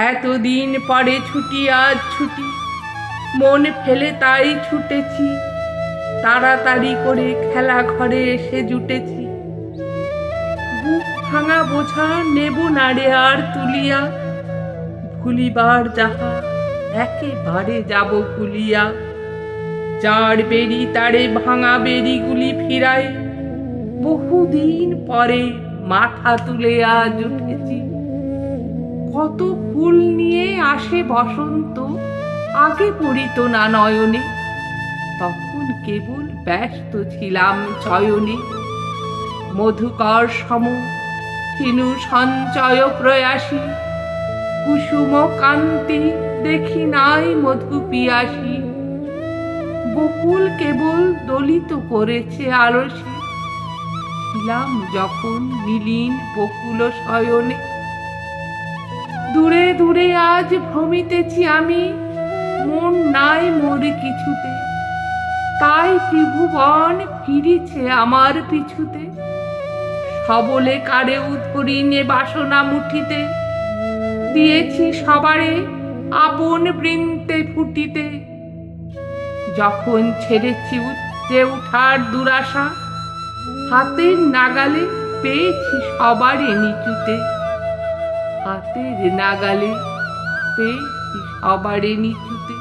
এতদিন পরে ছুটি আজ ছুটি, মন ফেলে তাই ছুটেছি, তাড়াতাড়ি করে খেলা ঘরে এসে জুটেছি। বুক ভাঙা বোঝা নেব না রে আর তুলিয়া, ভুলিবার যাহা একেবারে যাব ভুলিয়া। যার বেরি তারে ভাঙা বেরিগুলি ফিরায়, বহুদিন পরে মাথা তুলে আজ উঠেছি। কত ফুল নিয়ে আসে বসন্ত, আগে পড়িত না নয়নে, তখন কেবল ব্যস্ত ছিলাম চয়নে। মধুকর সম হিনু সঞ্চয় প্রয়াসী, কুসুম কান্তি দেখি নাই মধু পিয়াসী। বকুল কেবল দলিত করেছে আলসে, ছিলাম যখন নীলিন বকুল শয়নে। দূরে দূরে আজ ভ্রমিতেছি আমি, মন নাই মোর কিছুতে, তাই ত্রিভুবন ফিরিছে আমার পিছুতে। সবলে কারে উদ্ধরিণে বাসনা মুঠিতে, দিয়েছি সবারে আপন বৃন্তে ফুটিতে। যখন ছেড়েছি উচ্চে উঠার দুরাশা, হাতের নাগালে পেয়েছি সবারে নিচুতে। হাতের নাগালে পেয়েছি সবারে নিচুতে।